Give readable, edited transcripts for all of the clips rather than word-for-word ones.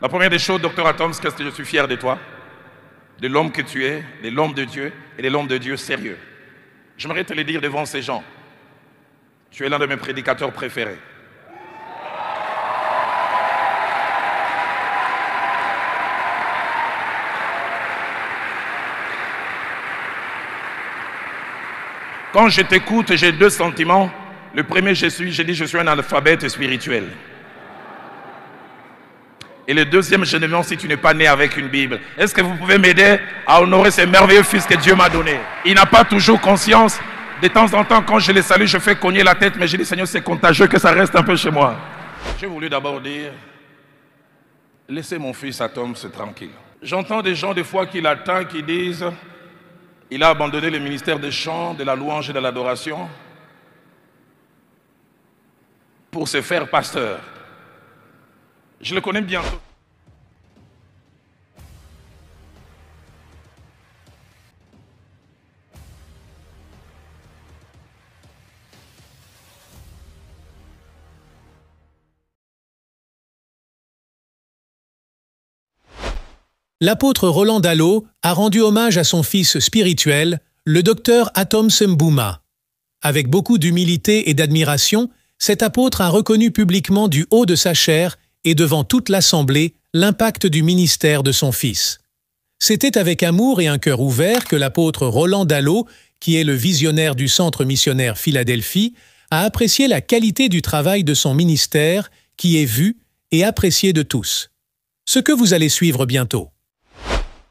La première des choses, docteur Atoms, qu'est-ce que je suis fier de toi, de l'homme que tu es, de l'homme de Dieu et de l'homme de Dieu sérieux. J'aimerais te le dire devant ces gens. Tu es l'un de mes prédicateurs préférés. Quand je t'écoute, j'ai deux sentiments. Le premier, je dis je suis un analphabète spirituel. Et le deuxième, je me demande si tu n'es pas né avec une Bible. Est-ce que vous pouvez m'aider à honorer ce merveilleux fils que Dieu m'a donné? Il n'a pas toujours conscience. De temps en temps, quand je le salue, je fais cogner la tête, mais je dis, Seigneur, c'est contagieux, que ça reste un peu chez moi. J'ai voulu d'abord dire, laissez mon fils Atoms tranquille. J'entends des gens des fois qui l'attendent, qui disent, il a abandonné le ministère des chants, de la louange et de l'adoration pour se faire pasteur. Je le connais bien. L'apôtre Roland Dallot a rendu hommage à son fils spirituel, le docteur Atoms Mbouma. Avec beaucoup d'humilité et d'admiration, cet apôtre a reconnu publiquement du haut de sa chair et devant toute l'assemblée l'impact du ministère de son fils. C'était avec amour et un cœur ouvert que l'apôtre Roland Dallot, qui est le visionnaire du Centre missionnaire Philadelphie, a apprécié la qualité du travail de son ministère qui est vu et apprécié de tous. Ce que vous allez suivre bientôt.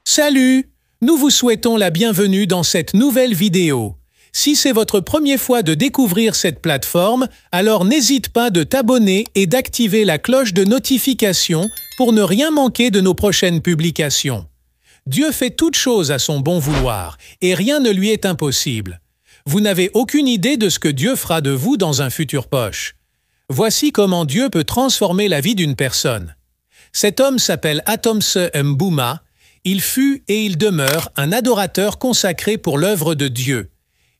Salut! Nous vous souhaitons la bienvenue dans cette nouvelle vidéo. Si c'est votre première fois de découvrir cette plateforme, alors n'hésite pas de t'abonner et d'activer la cloche de notification pour ne rien manquer de nos prochaines publications. Dieu fait toutes choses à son bon vouloir et rien ne lui est impossible. Vous n'avez aucune idée de ce que Dieu fera de vous dans un futur proche. Voici comment Dieu peut transformer la vie d'une personne. Cet homme s'appelle Atoms Mbouma. Il fut et il demeure un adorateur consacré pour l'œuvre de Dieu.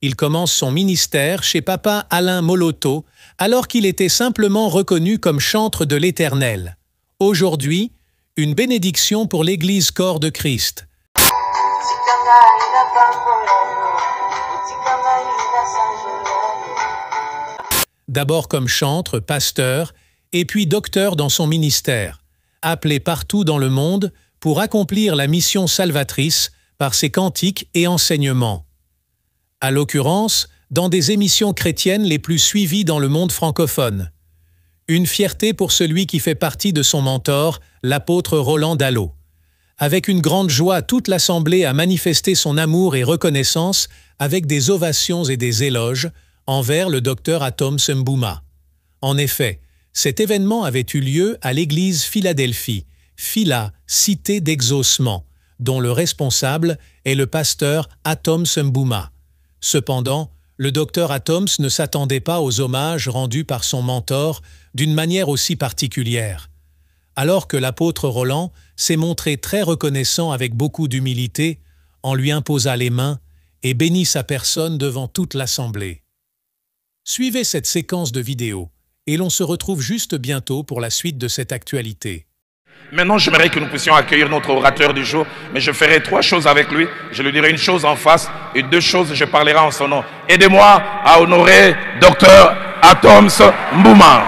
Il commence son ministère chez Papa Alain Moloto, alors qu'il était simplement reconnu comme chantre de l'Éternel. Aujourd'hui, une bénédiction pour l'Église Corps de Christ. D'abord comme chantre, pasteur, et puis docteur dans son ministère, appelé partout dans le monde pour accomplir la mission salvatrice par ses cantiques et enseignements. À l'occurrence, dans des émissions chrétiennes les plus suivies dans le monde francophone. Une fierté pour celui qui fait partie de son mentor, l'apôtre Roland Dallot. Avec une grande joie, toute l'Assemblée a manifesté son amour et reconnaissance avec des ovations et des éloges envers le docteur Atoms Mbouma. En effet, cet événement avait eu lieu à l'église Philadelphie, Phila, cité d'exaucement, dont le responsable est le pasteur Atoms Mbouma. Cependant, le docteur Atoms ne s'attendait pas aux hommages rendus par son mentor d'une manière aussi particulière. Alors que l'apôtre Roland s'est montré très reconnaissant avec beaucoup d'humilité, on lui imposa les mains et bénit sa personne devant toute l'assemblée. Suivez cette séquence de vidéos et l'on se retrouve juste bientôt pour la suite de cette actualité. Maintenant, j'aimerais que nous puissions accueillir notre orateur du jour, mais je ferai trois choses avec lui. Je lui dirai une chose en face et deux choses, je parlerai en son nom. Aidez-moi à honorer Dr Atoms Mbouma.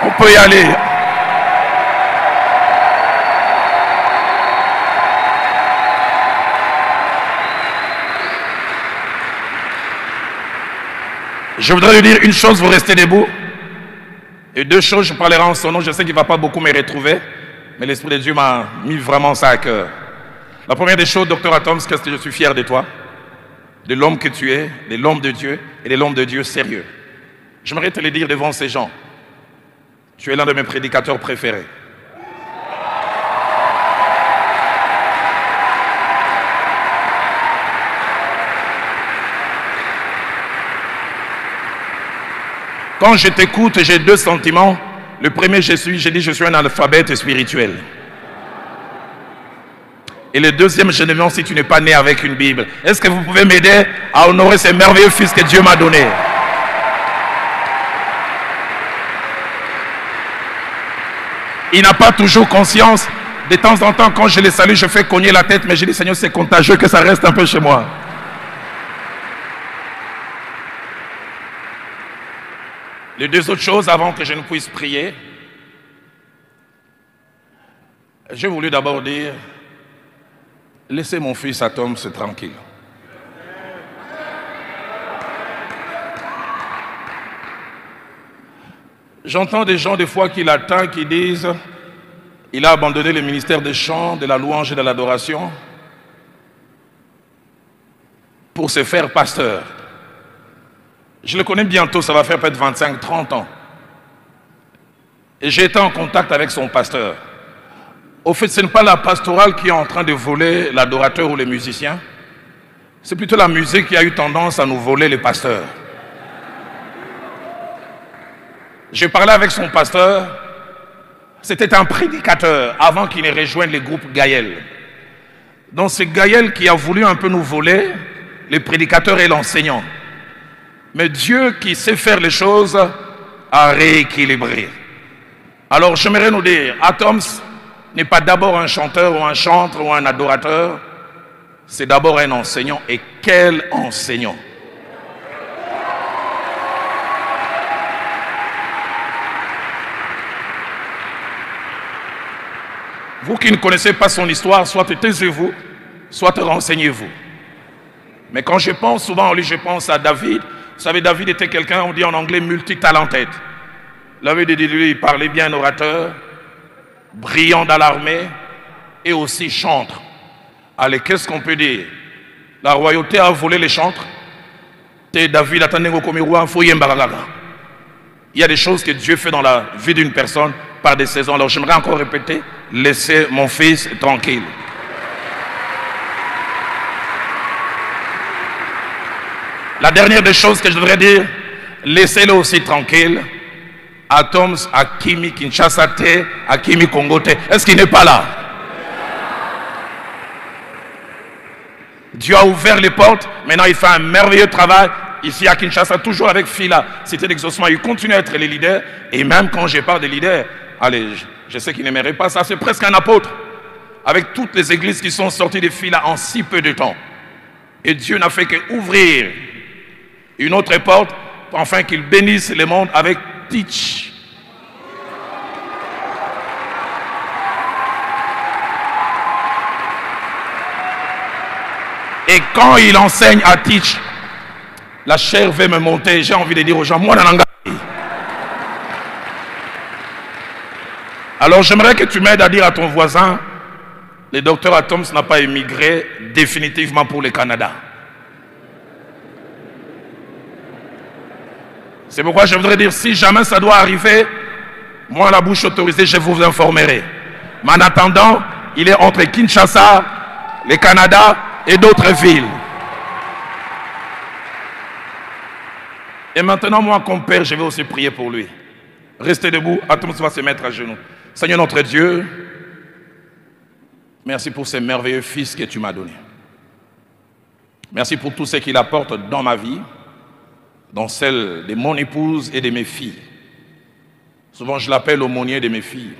On peut y aller. Je voudrais lui dire une chose, vous restez debout. Et deux choses, je parlerai en son nom. Je sais qu'il ne va pas beaucoup me retrouver, mais l'Esprit de Dieu m'a mis vraiment ça à cœur. La première des choses, docteur Atoms, qu'est-ce que je suis fier de toi, de l'homme que tu es, de l'homme de Dieu et de l'homme de Dieu sérieux. J'aimerais te le dire devant ces gens. Tu es l'un de mes prédicateurs préférés. Quand je t'écoute, j'ai deux sentiments. Le premier, j'ai dit je suis un analphabète spirituel. Et le deuxième, je me demande si tu n'es pas né avec une Bible. Est-ce que vous pouvez m'aider à honorer ce merveilleux fils que Dieu m'a donné? Il n'a pas toujours conscience. De temps en temps, quand je les salue, je fais cogner la tête. Mais je dis, Seigneur, c'est contagieux que ça reste un peu chez moi. Les deux autres choses avant que je ne puisse prier. J'ai voulu d'abord dire, laissez mon fils Atom se tranquille. J'entends des gens des fois qui l'attendent, qui disent, il a abandonné le ministère des chants, de la louange et de l'adoration pour se faire pasteur. Je le connais bientôt, ça va faire peut-être 25-30 ans. Et j'ai été en contact avec son pasteur. Au fait, ce n'est pas la pastorale qui est en train de voler l'adorateur ou les musiciens. C'est plutôt la musique qui a eu tendance à nous voler les pasteurs. J'ai parlé avec son pasteur. C'était un prédicateur avant qu'il ne rejoigne les groupes Gaël. Donc c'est Gaël qui a voulu un peu nous voler les prédicateurs et l'enseignant. Mais Dieu qui sait faire les choses a rééquilibré. Alors j'aimerais nous dire, Atoms n'est pas d'abord un chanteur ou un chantre ou un adorateur, c'est d'abord un enseignant. Et quel enseignant! Vous qui ne connaissez pas son histoire, soit taisez-vous, soit renseignez-vous. Mais quand je pense souvent à lui, je pense à David. Vous savez, David était quelqu'un, on dit en anglais, multitalented. David, lui, il parlait bien orateur, brillant dans l'armée et aussi chantre. Allez, qu'est-ce qu'on peut dire? La royauté a volé les chantres. David attendait comme roi, il y a des choses que Dieu fait dans la vie d'une personne par des saisons. Alors j'aimerais encore répéter, laissez mon fils tranquille. La dernière des choses que je devrais dire, laissez-le aussi tranquille. Atoms, Akimi Kinshasa Te, Akimi Congo Te. Est-ce qu'il n'est pas là? Dieu a ouvert les portes. Maintenant, il fait un merveilleux travail. Ici à Kinshasa, toujours avec Fila, Cité d'Exaucement. Il continue à être les leaders. Et même quand je parle des leaders, allez, je sais qu'il n'aimerait pas ça. C'est presque un apôtre. Avec toutes les églises qui sont sorties de Fila en si peu de temps. Et Dieu n'a fait qu'ouvrir une autre porte, afin qu'il bénisse le monde avec Teach. Et quand il enseigne à Teach, la chair va me monter. J'ai envie de dire aux gens, moi, Nananga. Alors j'aimerais que tu m'aides à dire à ton voisin, le docteur Atoms n'a pas émigré définitivement pour le Canada. C'est pourquoi je voudrais dire, si jamais ça doit arriver, moi, la bouche autorisée, je vous informerai. Mais en attendant, il est entre Kinshasa, le Canada et d'autres villes. Et maintenant, moi, comme père, je vais aussi prier pour lui. Restez debout, Atoms va se mettre à genoux. Seigneur notre Dieu, merci pour ce merveilleux fils que tu m'as donné. Merci pour tout ce qu'il apporte dans ma vie, dans celle de mon épouse et de mes filles. Souvent, je l'appelle aumônier de mes filles.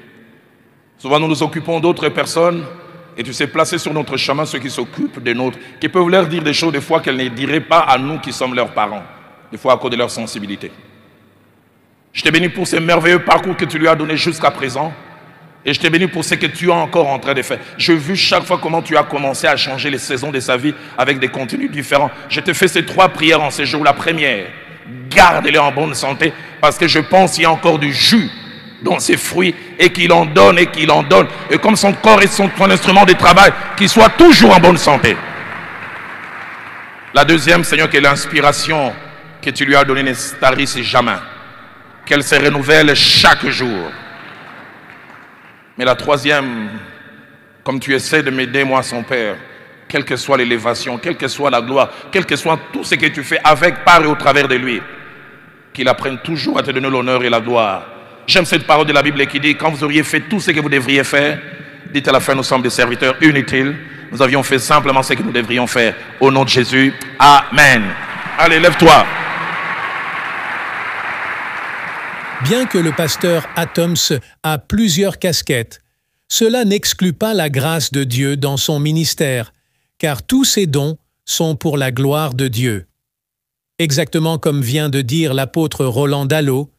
Souvent, nous nous occupons d'autres personnes et tu sais placer sur notre chemin ceux qui s'occupent des nôtres, qui peuvent leur dire des choses des fois qu'elles ne diraient pas à nous qui sommes leurs parents, des fois à cause de leur sensibilité. Je te bénis pour ce merveilleux parcours que tu lui as donné jusqu'à présent. Et je te bénis pour ce que tu es encore en train de faire. J'ai vu chaque fois comment tu as commencé à changer les saisons de sa vie avec des contenus différents. Je te fais ces 3 prières en ce jour. La première, garde-les en bonne santé parce que je pense qu'il y a encore du jus dans ses fruits et qu'il en donne et qu'il en donne. Et comme son corps est son instrument de travail, qu'il soit toujours en bonne santé. La deuxième, Seigneur, que l'inspiration que tu lui as donnée ne tarisse jamais. Qu'elle se renouvelle chaque jour. Mais la troisième, comme tu essaies de m'aider, moi, son Père, quelle que soit l'élévation, quelle que soit la gloire, quel que soit tout ce que tu fais avec, par et au travers de lui, qu'il apprenne toujours à te donner l'honneur et la gloire. J'aime cette parole de la Bible qui dit, quand vous auriez fait tout ce que vous devriez faire, dites à la fin, nous sommes des serviteurs inutiles. Nous avions fait simplement ce que nous devrions faire. Au nom de Jésus, Amen. Allez, lève-toi. Bien que le pasteur Atoms a plusieurs casquettes, cela n'exclut pas la grâce de Dieu dans son ministère, car tous ses dons sont pour la gloire de Dieu. Exactement comme vient de dire l'apôtre Roland Dallot,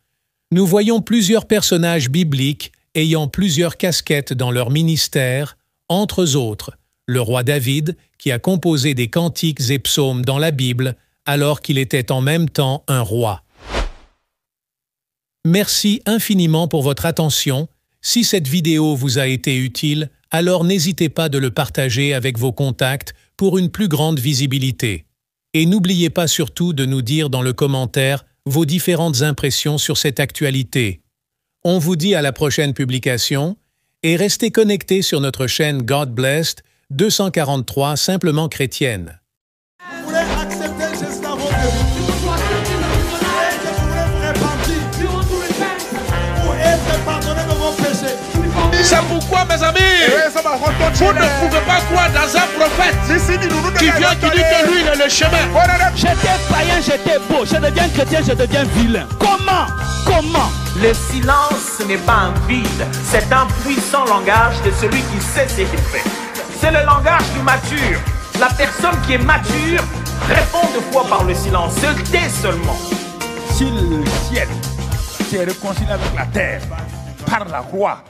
nous voyons plusieurs personnages bibliques ayant plusieurs casquettes dans leur ministère, entre autres le roi David, qui a composé des cantiques et psaumes dans la Bible alors qu'il était en même temps un roi. Merci infiniment pour votre attention. Si cette vidéo vous a été utile, alors n'hésitez pas de le partager avec vos contacts pour une plus grande visibilité. Et n'oubliez pas surtout de nous dire dans le commentaire vos différentes impressions sur cette actualité. On vous dit à la prochaine publication et restez connectés sur notre chaîne God Blessed 243 Simplement Chrétienne. Vous voulez accepter Jésus dans votre vie. Pour être pardonné de vos péchés. C'est pourquoi, mes amis, vous ne pouvez pas croire dans un prophète qui vient qui dit que lui, il est le chemin. J'étais païen, j'étais beau. Je deviens chrétien, je deviens vilain. Comment? Le silence n'est pas un vide, c'est un puissant langage de celui qui sait ce qu'il fait. C'est le langage du mature. La personne qui est mature répond deux fois par le silence, se tait seulement. Si le ciel s'est réconcilié avec la terre par la croix,